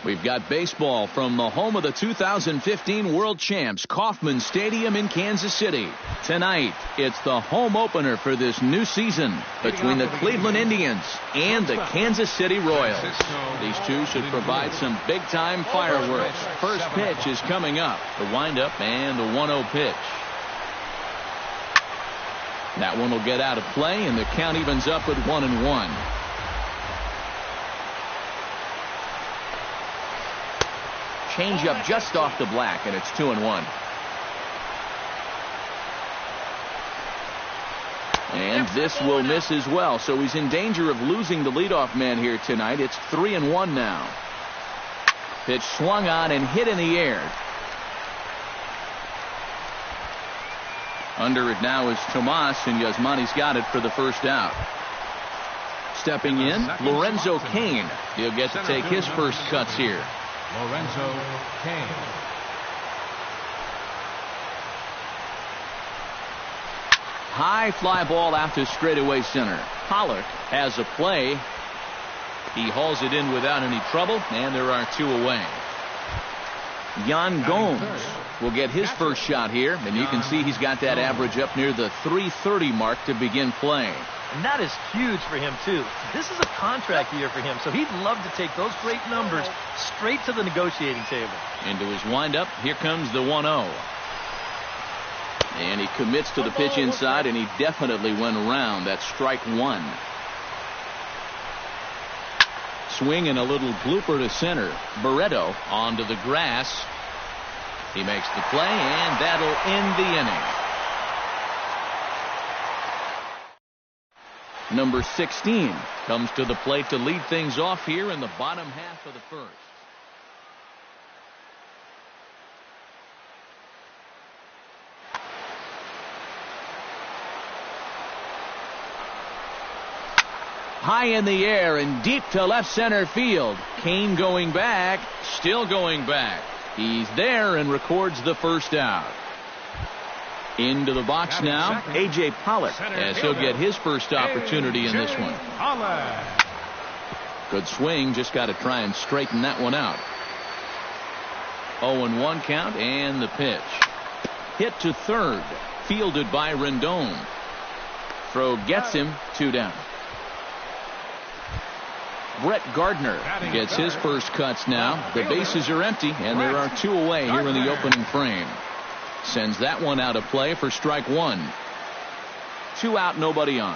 We've got baseball from the home of the 2015 World Champs, Kauffman Stadium in Kansas City. Tonight, it's the home opener for this new season between the Cleveland Indians and the Kansas City Royals. These two should provide some big-time fireworks. First pitch is coming up. The windup and the 1-0 pitch. That one will get out of play, and the count evens up at 1-1. Changeup just off the black, and it's 2-1. And this will miss as well, so he's in danger of losing the leadoff man here tonight. It's 3-1 now. Pitch swung on and hit in the air. Under it now is Tomas, and Yasmani's got it for the first out. Stepping in, Lorenzo Cain. He'll get to take his first cuts here. Lorenzo Cain. High fly ball out to straightaway center. Pollock has a play. He hauls it in without any trouble, and there are two away. Yan Gomes will get his first shot here, and you can see he's got that average up near the .330 mark to begin play. And that is huge for him, too. This is a contract year for him, so he'd love to take those great numbers straight to the negotiating table. Into his windup, here comes the 1-0. And he commits to the pitch inside, and he definitely went around. That's strike one. Swing and a little blooper to center. Barreto onto the grass. He makes the play, and that'll end the inning. Number 16 comes to the plate to lead things off here in the bottom half of the first. High in the air and deep to left center field. Cain going back, still going back. He's there and records the first out. Into the box now, A.J. Pollock, as he'll get his first opportunity in this one. Good swing, just got to try and straighten that one out. 0-1 count, and the pitch. Hit to third, fielded by Rendon. Throw gets him, 2 down. Brett Gardner gets his first cuts now. The bases are empty, and there are 2 away here in the opening frame. Sends that one out of play for strike one. 2 out, nobody on.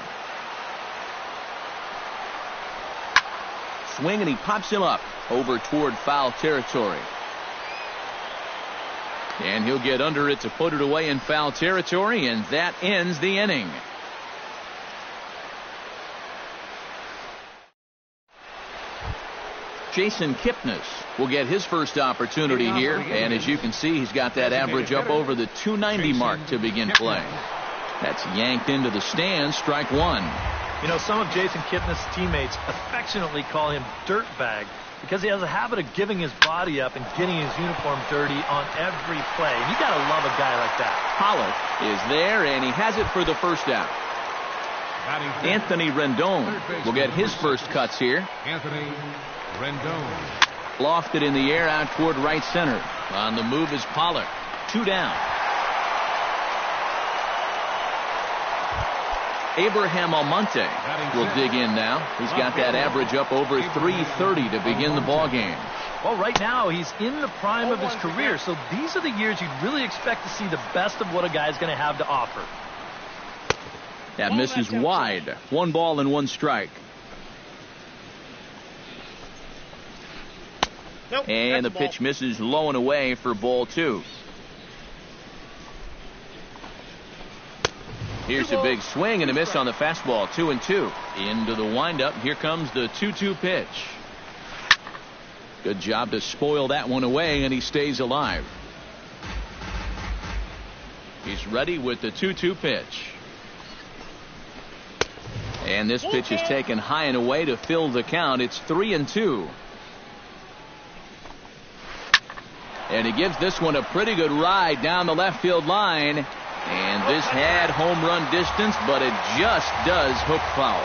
Swing, and he pops him up over toward foul territory. And he'll get under it to put it away in foul territory, and that ends the inning. Jason Kipnis will get his first opportunity here, and as you can see, he's got that average up over the .290 mark to begin play. That's yanked into the stands, strike one. You know, some of Jason Kipnis' teammates affectionately call him Dirtbag because he has a habit of giving his body up and getting his uniform dirty on every play. And you got to love a guy like that. Pollock is there, and he has it for the first out. Anthony Rendon will get his first cuts here. Anthony Rendon. Lofted in the air out toward right center. On the move is Pollock. 2 down. Abraham Almonte will dig in now. He's got that average up over .330 to begin the ball game. Well, right now he's in the prime of his career, so these are the years you'd really expect to see the best of what a guy's going to have to offer. That misses wide. 1 ball and 1 strike. Nope, and the pitch misses low and away for ball 2. Here's a big swing and a miss on the fastball. 2-2. Into the windup. Here comes the 2-2 pitch. Good job to spoil that one away, and he stays alive. He's ready with the 2-2 pitch. And this pitch is taken high and away to fill the count. It's 3-2. And he gives this one a pretty good ride down the left field line. And this had home run distance, but it just does hook foul.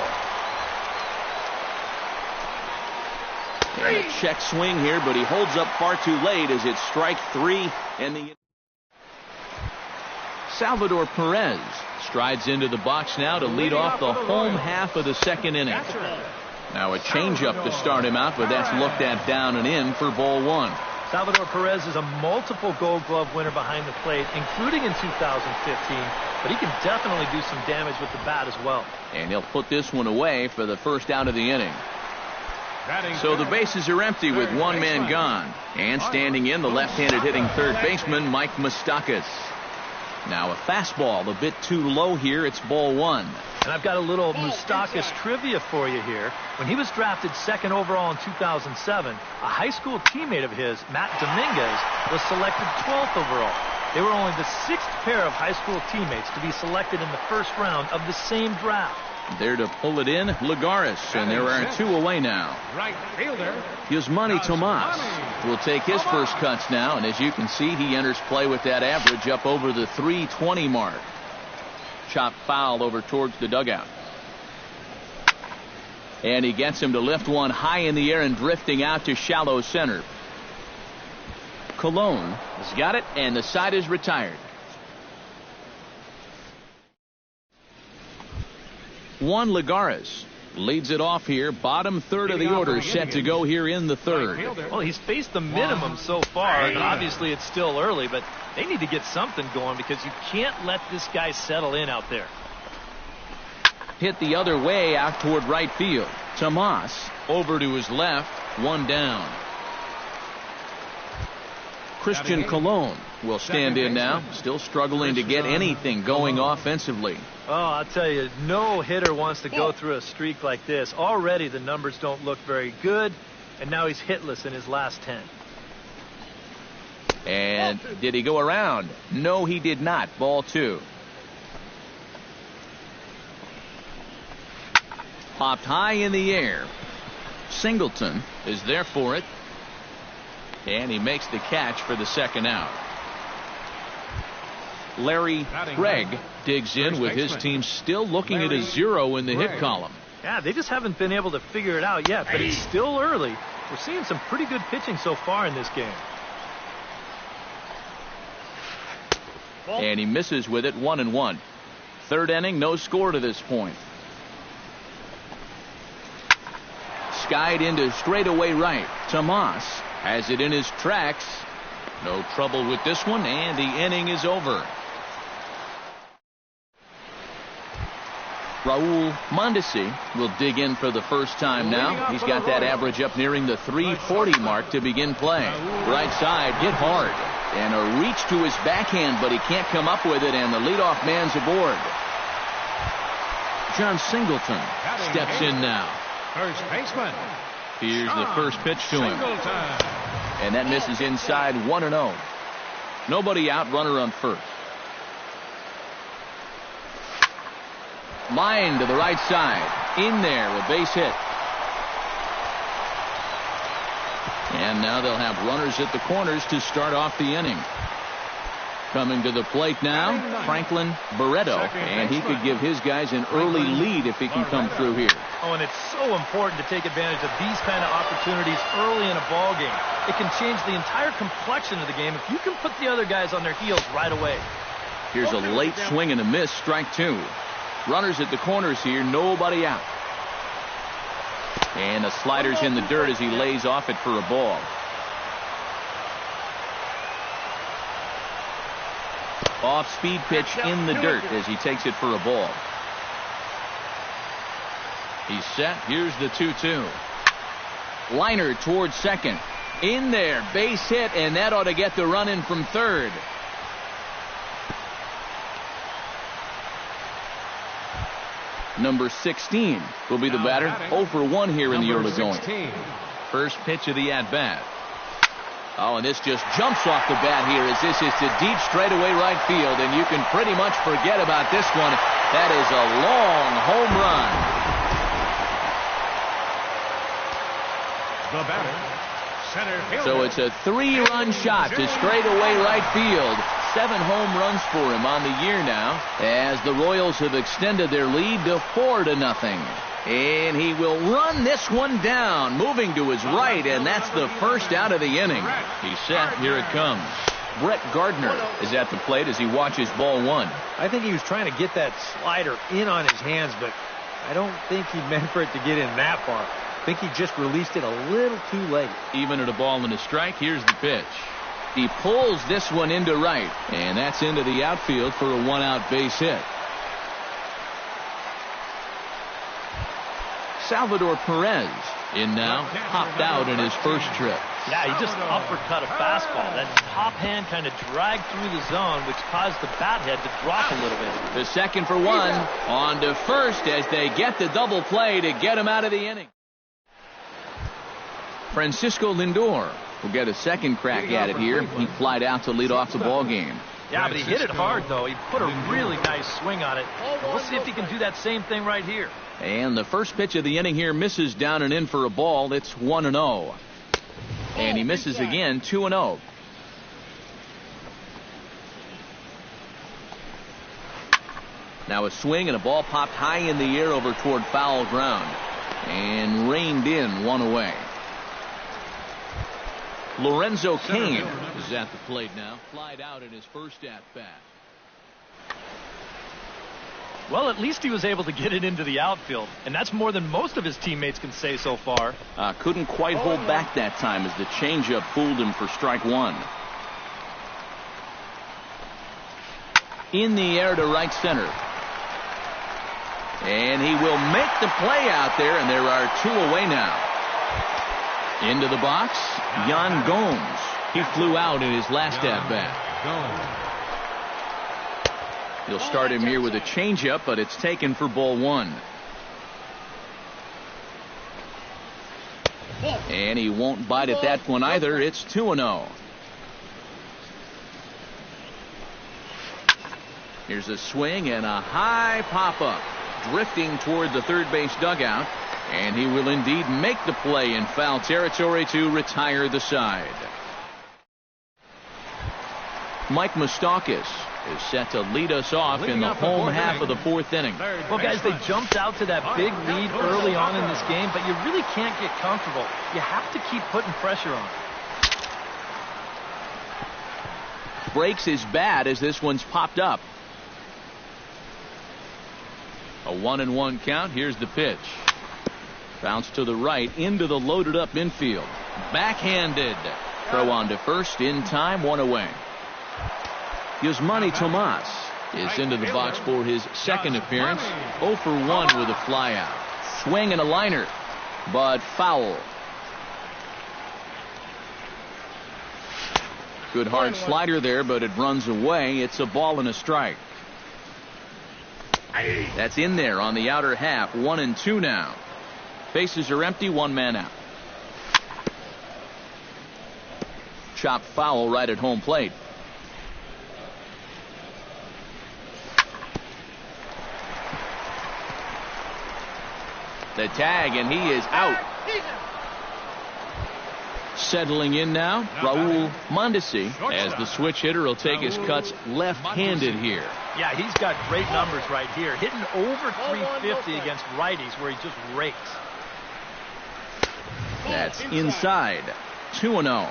Check swing here, but he holds up far too late as it's strike three. And the Salvador Perez strides into the box now to lead off the home half of the second inning. Now a changeup to start him out, but that's looked at down and in for ball one. Salvador Perez is a multiple Gold Glove winner behind the plate, including in 2015, but he can definitely do some damage with the bat as well. And he'll put this one away for the first out of the inning. So the bases are empty with one man gone. And standing in, the left-handed hitting third baseman, Mike Moustakas. Now a fastball a bit too low here. It's ball one. And I've got a little Moustakas trivia for you here. When he was drafted second overall in 2007, a high school teammate of his, Matt Dominguez, was selected 12th overall. They were only the sixth pair of high school teammates to be selected in the first round of the same draft. There to pull it in, Lagares, and there are two away now. Right fielder Yasmani Tomas will take his first cuts now, and as you can see, he enters play with that average up over the 320 mark. Chopped foul over towards the dugout. And he gets him to lift one high in the air and drifting out to shallow center. Colon has got it, and the side is retired. Juan Lagares leads it off here. Bottom third of the order set to go here in the third. Well, he's faced the minimum so far, and obviously it's still early, but they need to get something going because you can't let this guy settle in out there. Hit the other way out toward right field. Tomas over to his left, one down. Christian Colon will stand in now, still struggling to get anything going offensively. Oh, I'll tell you, no hitter wants to go through a streak like this. Already the numbers don't look very good, and now he's hitless in his last 10. And did he go around? No, he did not. Ball two. Popped high in the air. Singleton is there for it. And he makes the catch for the second out. Larry Craig digs in with his team still looking at a 0 in the hit column. Yeah, they just haven't been able to figure it out yet, but it's still early. We're seeing some pretty good pitching so far in this game. And he misses with it, 1-1. Third inning, no score to this point. Skied into straightaway right. Tomas has it in his tracks. No trouble with this one, and the inning is over. Raul Mondesi will dig in for the first time now. He's got that average up nearing the 340 mark to begin play. Right side, hit hard. And a reach to his backhand, but he can't come up with it, and the leadoff man's aboard. John Singleton steps in now. First baseman. Here's the first pitch to him. And that misses inside, 1-0. Nobody out, runner on first. Line to the right side. In there, a base hit. And now they'll have runners at the corners to start off the inning. Coming to the plate now, Franklin Barreto, and he could give his guys an early lead if he can come through here. Oh, and it's so important to take advantage of these kind of opportunities early in a ball game. It can change the entire complexion of the game if you can put the other guys on their heels right away. Here's a late swing and a miss, strike two. Runners at the corners here, nobody out. And the slider's in the dirt as he lays off it for a ball. Off-speed pitch in the dirt as he takes it for a ball. He's set. Here's the 2-2. Liner towards second. In there. Base hit, and that ought to get the run in from third. Number 16 will be the batter. 0 for 1 here in the early going. First pitch of the at-bat. Oh, and this just jumps off the bat here as this is to deep straightaway right field, and you can pretty much forget about this one. That is a long home run. The batter, center fielder. So it's a 3-run shot to straightaway right field. 7 home runs for him on the year now, as the Royals have extended their lead to 4-0. And he will run this one down, moving to his right, and that's the first out of the inning. He's set. Here it comes. Brett Gardner is at the plate as he watches ball 1. I think he was trying to get that slider in on his hands, but I don't think he meant for it to get in that far. I think he just released it a little too late. Even at a ball and a strike, here's the pitch. He pulls this one into right, and that's into the outfield for a 1-out base hit. Salvador Perez in now, popped out in his first trip. Yeah, he just uppercut a fastball. That top hand kind of dragged through the zone, which caused the bat head to drop a little bit. The second for 1. On to first as they get the double play to get him out of the inning. Francisco Lindor will get a second crack at it here. He flied out to lead off the ball game. Yeah, but he hit it hard, though. He put a really nice swing on it. We'll see if he can do that same thing right here. And the first pitch of the inning here misses down and in for a ball. It's 1-0. And he misses again, 2-0. Now a swing and a ball popped high in the air over toward foul ground and reined in, 1 away. Lorenzo Cain is at the plate now. Flied out in his first at-bat. Well, at least he was able to get it into the outfield, and that's more than most of his teammates can say so far. Couldn't quite hold back that time as the changeup fooled him for strike 1. In the air to right center. And he will make the play out there, and there are 2 away now. Into the box, Yan Gomes. He flew out in his last at-bat. He'll start him here with a changeup, but it's taken for ball 1. And he won't bite at that one either. It's 2-0. Here's a swing and a high pop-up, drifting toward the third base dugout. And he will indeed make the play in foul territory to retire the side. Mike Moustakas is set to lead us off in the home half of the 4th inning. Well, guys, they jumped out to that big lead early on in this game, but you really can't get comfortable. You have to keep putting pressure on. Breaks his bat as this one's popped up. A 1-1 count. Here's the pitch. Bounce to the right into the loaded up infield. Backhanded. Throw on to first in time, 1 away. Yasmani Tomas is into the box for his second appearance. 0 for 1 with a flyout. Swing and a liner, but foul. Good hard slider there, but it runs away. It's a ball and a strike. That's in there on the outer half. 1-2 now. Bases are empty, 1 man out. Chopped foul right at home plate. The tag, and he is out. Settling in now, Raul Mondesi, as the switch hitter will take his cuts left-handed here. Yeah, he's got great numbers right here. Hitting over 350 against righties where he just rakes. That's inside. 2-0.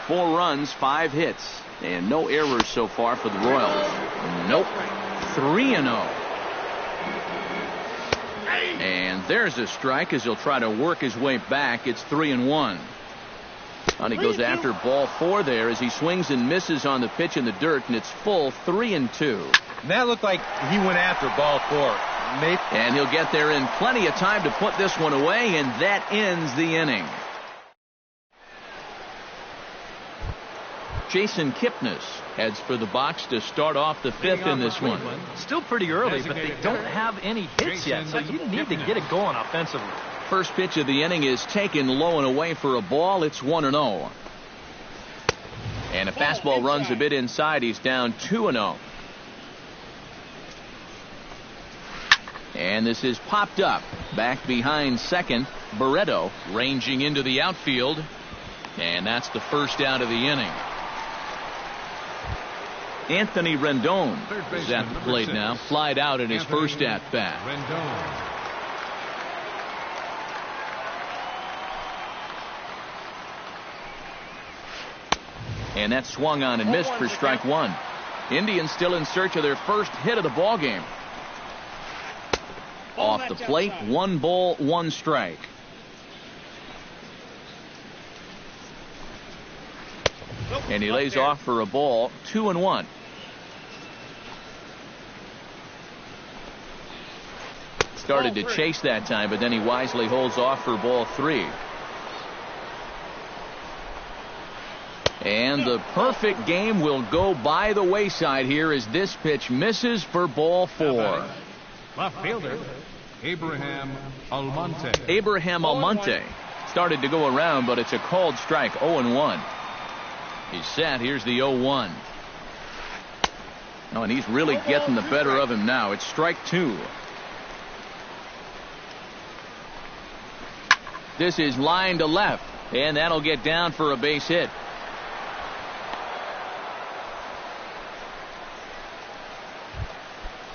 4 runs, 5 hits, and no errors so far for the Royals. Nope. 3-0. And there's a strike as he'll try to work his way back. It's 3-1. And he goes after ball 4 there as he swings and misses on the pitch in the dirt, and it's full 3-2. And that looked like he went after ball 4. And he'll get there in plenty of time to put this one away, and that ends the inning. Jason Kipnis heads for the box to start off the 5th in this one. Still pretty early, but they don't have any hits yet, so you need to get it going offensively. First pitch of the inning is taken low and away for a ball. It's 1-0. And a fastball runs a bit inside. He's down 2-0. And this is popped up. Back behind second. Barreto ranging into the outfield. And that's the first out of the inning. Anthony Rendon is at the plate now. Flied out in his first at-bat. And that swung on and missed for strike one. Indians still in search of their first hit of the ball game. Off the plate, 1 ball, 1 strike. And he lays off for a ball, 2-1. Started to chase that time, but then he wisely holds off for ball 3. And the perfect game will go by the wayside here as this pitch misses for ball 4. Left fielder, Abraham Almonte. Abraham Almonte started to go around, but it's a called strike, 0-1. He's set. Here's the 0-1. Oh, and he's really getting the better of him now. It's strike 2. This is line to left, and that'll get down for a base hit.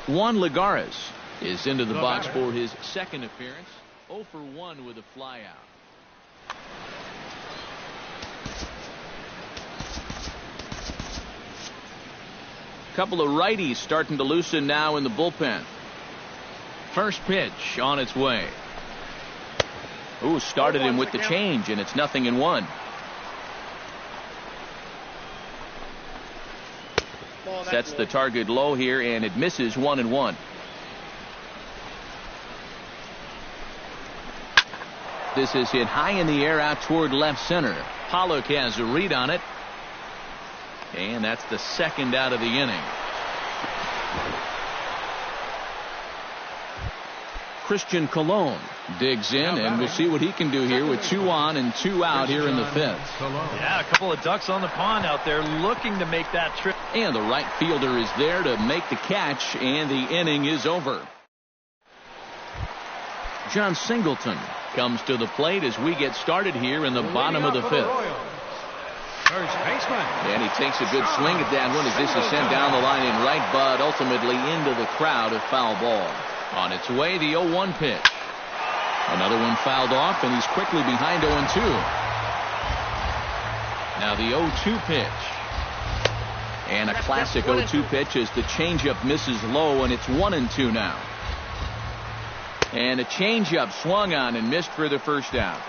Juan Lagares is into the box for his second appearance. 0 for 1 with a flyout. Couple of righties starting to loosen now in the bullpen. First pitch on its way. Ooh, started him with the change, and it's 0-1. Sets the target low here, and it misses 1-1. This is hit high in the air out toward left center. Pollock has a read on it. And that's the second out of the inning. Christian Colon digs in, and we'll see what he can do here with 2 on and 2 out here in the 5th. Yeah, a couple of ducks on the pond out there looking to make that trip. And the right fielder is there to make the catch, and the inning is over. John Singleton comes to the plate as we get started here in the bottom of the 5th. First baseman. And he takes a good swing at that one as this is sent down the line in right, but ultimately into the crowd of foul ball. On its way, the 0-1 pitch. Another one fouled off, and he's quickly behind 0-2. Now the 0-2 pitch. And a classic 0-2 pitch as the changeup misses low, and it's 1-2 now. And a changeup swung on and missed for the first out.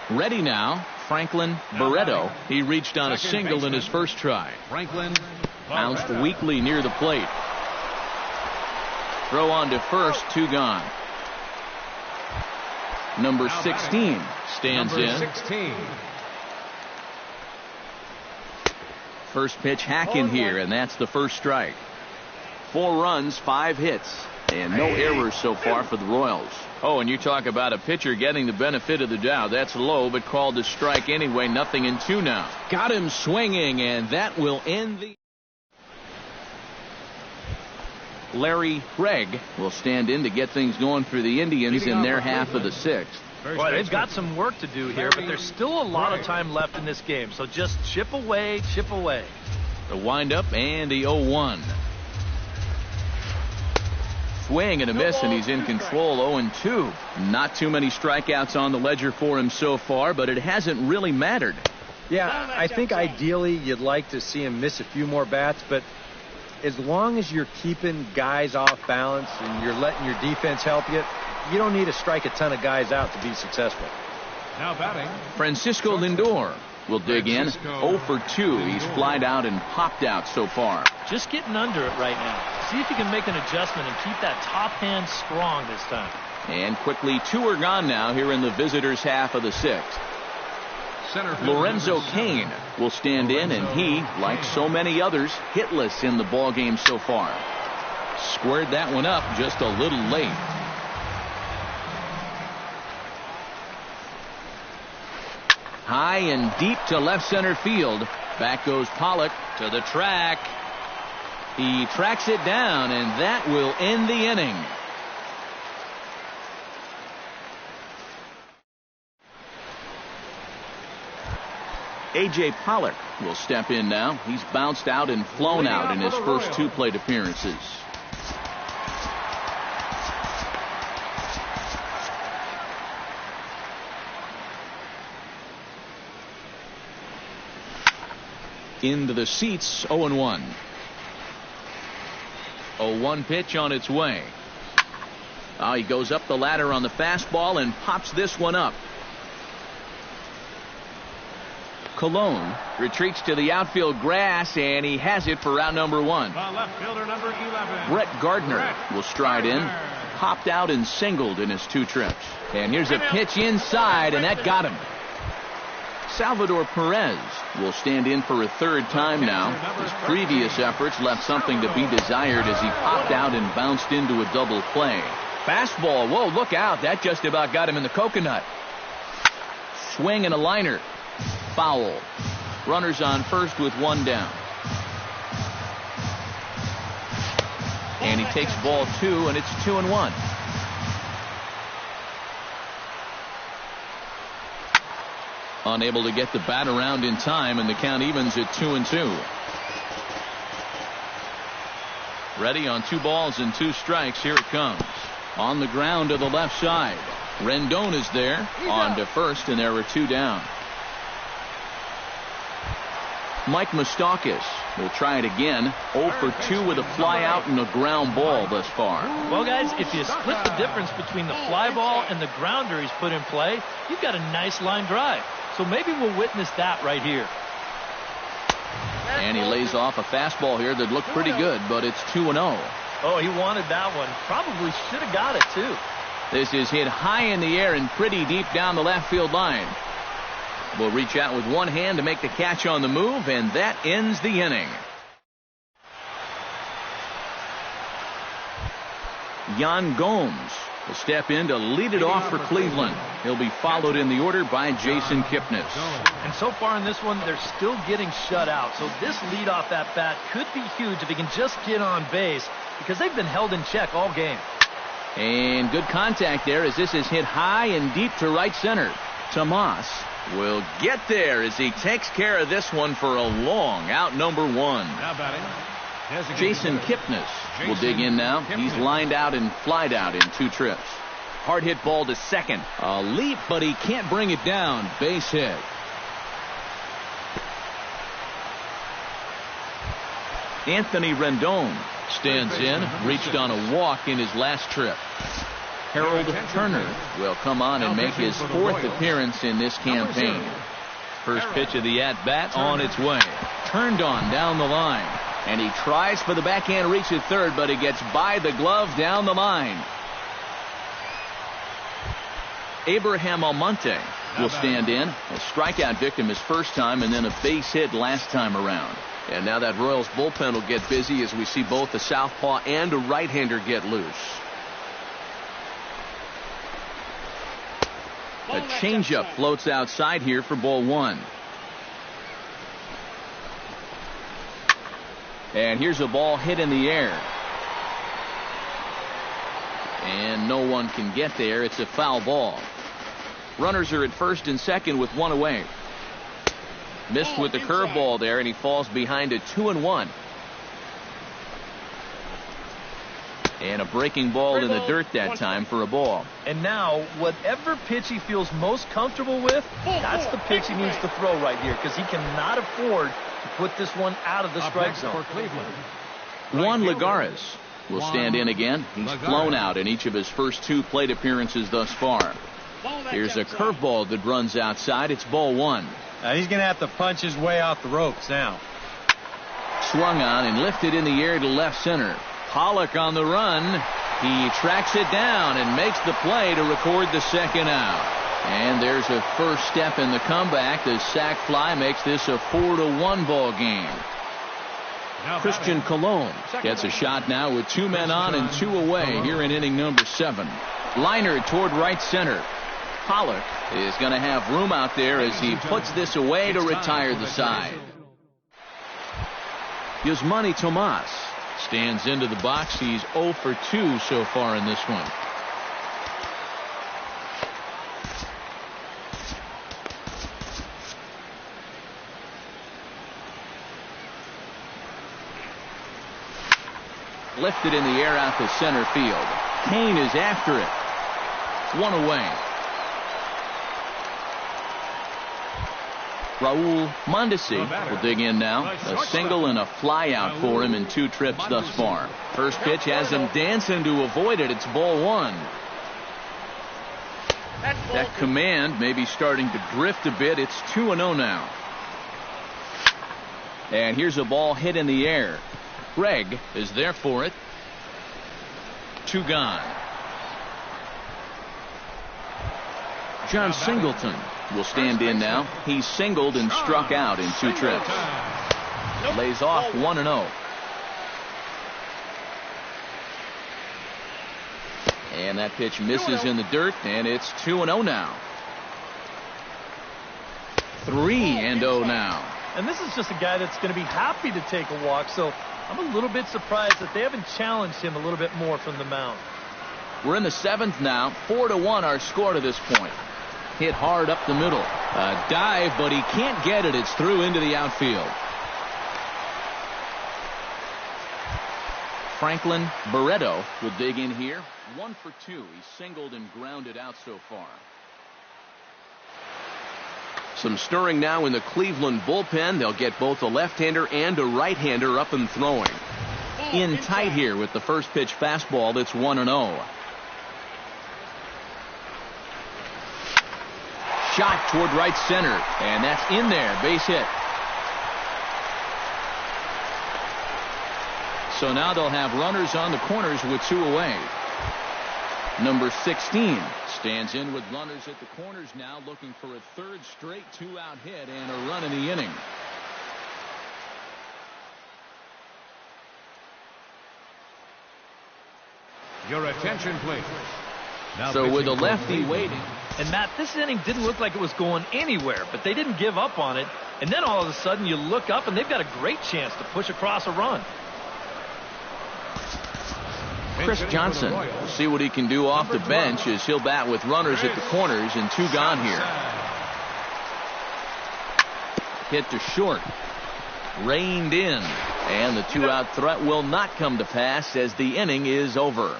Ready now, Franklin Barreto. He reached on a single in his first try. Franklin Bounced weakly near the plate. Throw on to first, 2 gone. Number 16 stands in. 16. First pitch hack in here, and that's the first strike. 4 runs, 5 hits, and no errors so far for the Royals. Oh, and you talk about a pitcher getting the benefit of the doubt. That's low, but called a strike anyway. 0-2 now. Got him swinging, and that will end the... Larry Craig will stand in to get things going for the Indians in their half of the 6th. Boy, they've got some work to do here, but there's still a lot of time left in this game. So just chip away, chip away. The windup and the 0-1. Swing and a miss, and he's in control. 0-2. Not too many strikeouts on the ledger for him so far, but it hasn't really mattered. Yeah, I think ideally you'd like to see him miss a few more bats, but as long as you're keeping guys off balance and you're letting your defense help you, you don't need to strike a ton of guys out to be successful. Now batting, Francisco Lindor will dig in. 0 for 2. He's flied out and popped out so far. Just getting under it right now. See if you can make an adjustment and keep that top hand strong this time. And quickly, 2 are gone now here in the visitors' half of the 6th. Lorenzo Cain will stand in, and he, like so many others, hitless in the ball game so far. Squared that one up just a little late. High and deep to left center field. Back goes Pollock to the track. He tracks it down, and that will end the inning. A.J. Pollock will step in now. He's bounced out and flown out in his first 2 plate appearances. Into the seats, 0-1. 0-1 pitch on its way. He goes up the ladder on the fastball and pops this one up. Colon retreats to the outfield grass, and he has it for out number 1. The left fielder, number 11. Brett Gardner will stride in. Popped out and singled in his 2 trips. And here's a pitch inside, and that got him. Salvador Perez will stand in for a 3rd time now. His previous efforts left something to be desired as he popped out and bounced into a double play. Fastball, whoa, look out. That just about got him in the coconut. Swing and a liner. Foul. Runners on first with 1 down. And he takes ball 2, and it's 2-1. Unable to get the bat around in time, and the count evens at 2-2. Ready on 2 balls and 2 strikes. Here it comes. On the ground to the left side. Rendon is there. On to first, and there are 2 down. Mike Moustakas will try it again. 0 for 2 with a fly out and a ground ball thus far. Well, guys, if you split the difference between the fly ball and the grounder he's put in play, you've got a nice line drive. So maybe we'll witness that right here. And he lays off a fastball here that looked pretty good, but it's 2-0. Oh, he wanted that one. Probably should have got it, too. This is hit high in the air and pretty deep down the left field line. Will reach out with 1 hand to make the catch on the move, and that ends the inning. Yan Gomes will step in to lead it off for Cleveland. He'll be followed in the order by Jason Kipnis. And so far in this one, they're still getting shut out. So this leadoff at bat could be huge if he can just get on base, because they've been held in check all game. And good contact there as this is hit high and deep to right center. Tomas will get there as he takes care of this one for a long out number 1. Now batting, Jason Kipnis will dig in now. He's lined out and flied out in 2 trips. Hard hit ball to second. A leap, but he can't bring it down. Base hit. Anthony Rendon stands in. Reached on a walk in his last trip. Harold Turner will come on and make his 4th appearance in this campaign. First pitch of the at-bat on its way. Turned on down the line. And he tries for the backhand reach at third, but he gets by the glove down the line. Abraham Almonte will stand in. A strikeout victim his first time, and then a base hit last time around. And now that Royals bullpen will get busy as we see both a southpaw and a right-hander get loose. A changeup floats outside here for ball 1. And here's a ball hit in the air. And no one can get there. It's a foul ball. Runners are at first and second with 1 away. Missed with the curveball there, and he falls behind at 2-1. And a breaking ball in the dirt that time for a ball. And now, whatever pitch he feels most comfortable with, that's the pitch he needs to throw right here, because he cannot afford to put this one out of the strike zone. Juan Lagares will stand in again. He's flown out in each of his first 2 plate appearances thus far. Here's a curveball that runs outside. It's ball 1. Now he's going to have to punch his way off the ropes now. Swung on and lifted in the air to left center. Pollock on the run. He tracks it down and makes the play to record the second out. And there's a first step in the comeback. The sac fly makes this a 4-1 ball game. Christian Colon gets a shot now with 2 men on and 2 away here in inning number 7. Liner toward right center. Pollock is going to have room out there as he puts this away to retire the side. Yasmani Tomas stands into the box. He's 0 for 2 so far in this one. Lifted in the air out to center field. Kane is after it. One away. Raul Mondesi will dig in now. A single and a fly out for him in 2 trips thus far. First pitch has him dancing to avoid it. It's ball 1. That command may be starting to drift a bit. It's 2-0 now. And here's a ball hit in the air. Greg is there for it. 2 gone. John Singleton will stand in now. He's singled and struck out in 2 trips. Lays off 1-0. And that pitch misses in the dirt, and it's 2-0 now. 3-0 now. And this is just a guy that's going to be happy to take a walk, so I'm a little bit surprised that they haven't challenged him a little bit more from the mound. We're in the 7th now. 4-1 our score to this point. Hit hard up the middle. A dive, but he can't get it. It's through into the outfield. Franklin Barreto will dig in here. 1 for 2. He's singled and grounded out so far. Some stirring now in the Cleveland bullpen. They'll get both a left-hander and a right-hander up and throwing. In tight here with the first pitch fastball. That's 1-0. Shot toward right center, and that's in there. Base hit. So now they'll have runners on the corners with 2 away. Number 16 stands in with runners at the corners now, looking for a 3rd straight 2-out hit and a run in the inning. Your attention, please. Now so with a lefty waiting. And Matt, this inning didn't look like it was going anywhere, but they didn't give up on it. And then all of a sudden you look up and they've got a great chance to push across a run. Chris Johnson will see what he can do off the bench as he'll bat with runners at the corners and 2 gone here. Hit to short. Reined in. And the 2-out threat will not come to pass as the inning is over.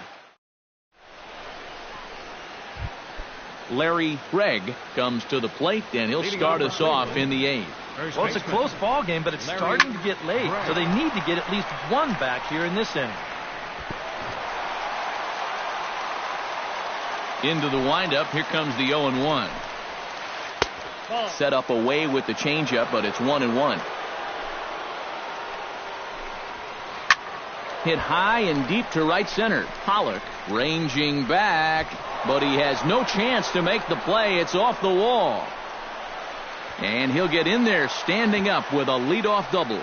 Larry Gregg comes to the plate, and he'll start us off in the 8th. Well, it's a close ball game, but it's starting to get late, so they need to get at least 1 back here in this inning. Into the windup. Here comes the 0-1. Set up away with the changeup, but it's 1-1. Hit high and deep to right center. Pollock ranging back, but he has no chance to make the play. It's off the wall. And he'll get in there standing up with a leadoff double.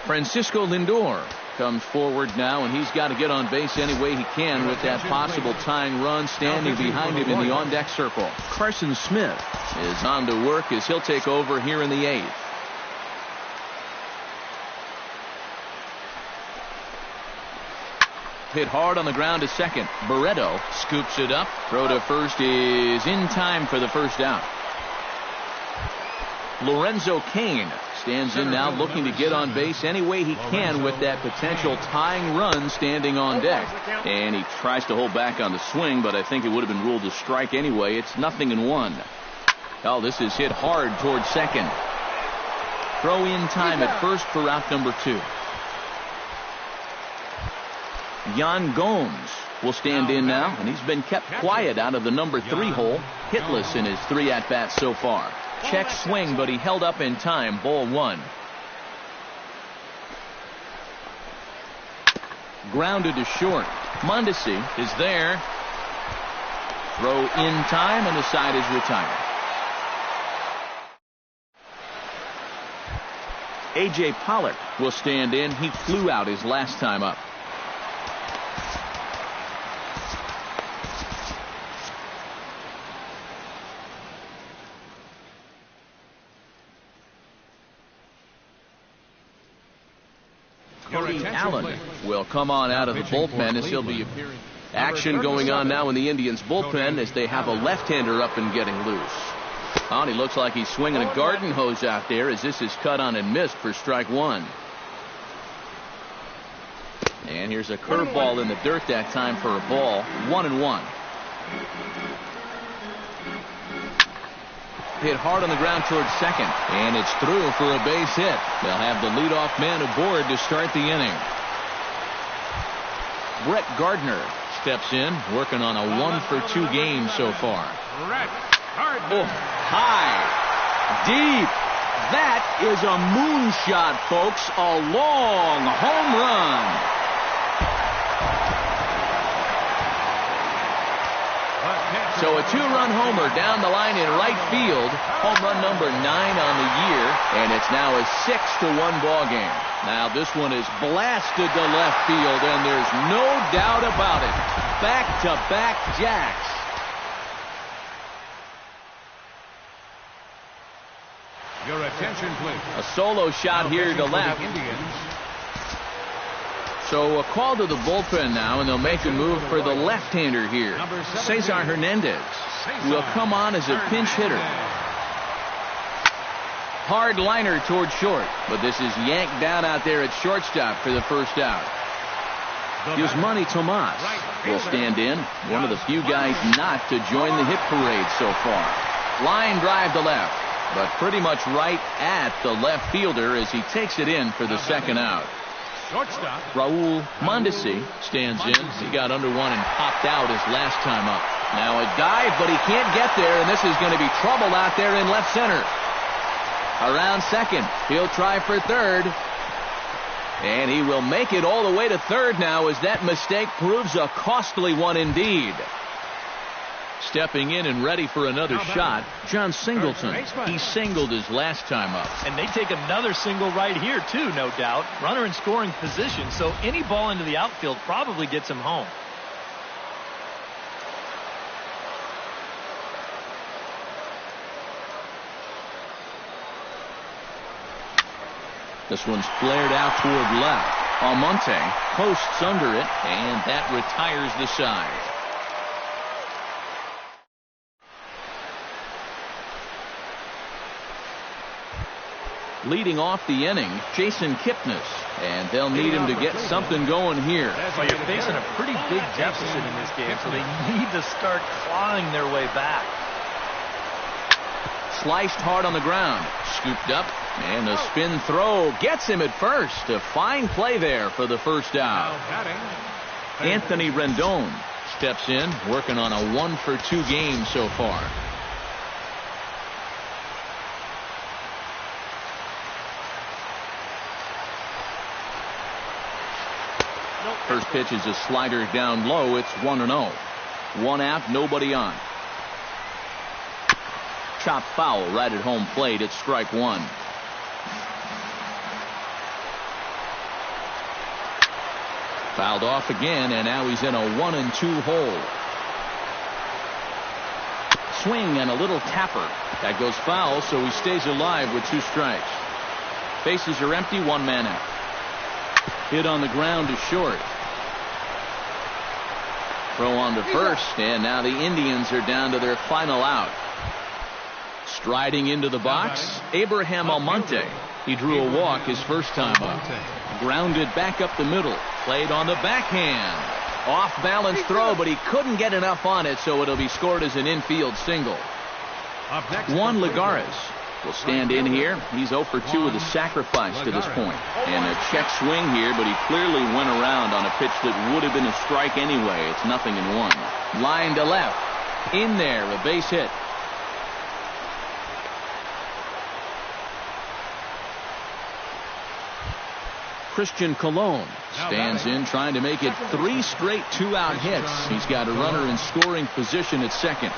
Francisco Lindor comes forward now, and he's got to get on base any way he can with that possible tying run standing behind him in the on-deck circle. Carson Smith is on to work as he'll take over here in the 8th. Hit hard on the ground to second. Barreto scoops it up. Throw to first is in time for the first out. Lorenzo Cain stands in now, looking to get on base any way he can with that potential tying run standing on deck. And he tries to hold back on the swing, but I think it would have been ruled a strike anyway. It's 0-1. Oh, this is hit hard towards second. Throw in time at first for out number 2. Yan Gomes will stand in now, and he's been kept quiet out of the number 3 hole. Hitless in his 3 at-bats so far. Check swing, but he held up in time. Ball 1. Grounded to short. Mondesi is there. Throw in time, and the side is retired. A.J. Pollock will stand in. He flew out his last time up. Cody Allen will come on out of the bullpen as he'll be appearing. Action going on now in the Indians bullpen as they have a left-hander up and getting loose. Oh, he looks like he's swinging a garden hose out there as this is cut on and missed for strike 1. And here's a curveball in the dirt that time for a ball. 1-1. Hit hard on the ground towards second, and it's through for a base hit. They'll have the leadoff man aboard to start the inning. Brett Gardner steps in, working on a 1-for-2 game so far. Oh, high, deep. That is a moonshot, folks. A long home run. So a two-run homer down the line in right field. Home run number 9 on the year, and it's now a 6-1 ball game. Now this one is blasted to left field, and there's no doubt about it. Back-to-back jacks. Your attention, please. A solo shot here to left. So a call to the bullpen now, and they'll make a move for the left-hander here. Cesar Hernandez will come on as a pinch hitter. Hard liner toward short, but this is yanked down out there at shortstop for the first out. Yusmani Tomas will stand in, one of the few guys not to join the hit parade so far. Line drive to left, but pretty much right at the left fielder as he takes it in for the second out. Raul Mondesi stands in. He got under one and popped out his last time up. Now a dive, but he can't get there, and this is going to be trouble out there in left center. Around second, he'll try for third, and he will make it all the way to third now as that mistake proves a costly one indeed. Stepping in and ready for another shot, John Singleton. He singled his last time up. And they take another single right here, too, no doubt. Runner in scoring position, so any ball into the outfield probably gets him home. This one's flared out toward left. Almonte posts under it, and that retires the side. Leading off the inning, Jason Kipnis, and they'll need him to get something going here. Well, you're facing a pretty big deficit in this game, so they need to start clawing their way back. Sliced hard on the ground, scooped up, and a spin throw gets him at first. A fine play there for the first out. Anthony Rendon steps in, working on a 1-for-2 game so far. First pitch is a slider down low. It's 1-0. 1 out, nobody on. Chop foul right at home plate. It's strike 1. Fouled off again, and now he's in a 1-2 hole. Swing and a little tapper. That goes foul, so he stays alive with 2 strikes. Bases are empty, 1 man out. Hit on the ground to short. Throw on to first, and now the Indians are down to their final out. Striding into the box, Abraham Almonte. He drew a walk his first time up. Grounded back up the middle. Played on the backhand. Off balance throw, but he couldn't get enough on it, so it'll be scored as an infield single. Juan Lagares will stand in here. He's 0 for 2 with a sacrifice to this point. And a check swing here, but he clearly went around on a pitch that would have been a strike anyway. It's 0-1. Line to left. In there, a base hit. Christian Colon stands in, trying to make it 3 straight 2-out hits. He's got a runner in scoring position at second.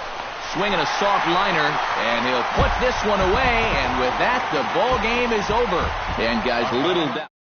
Swinging a soft liner, and he'll put this one away, and with that, the ball game is over. And guys, little doubt.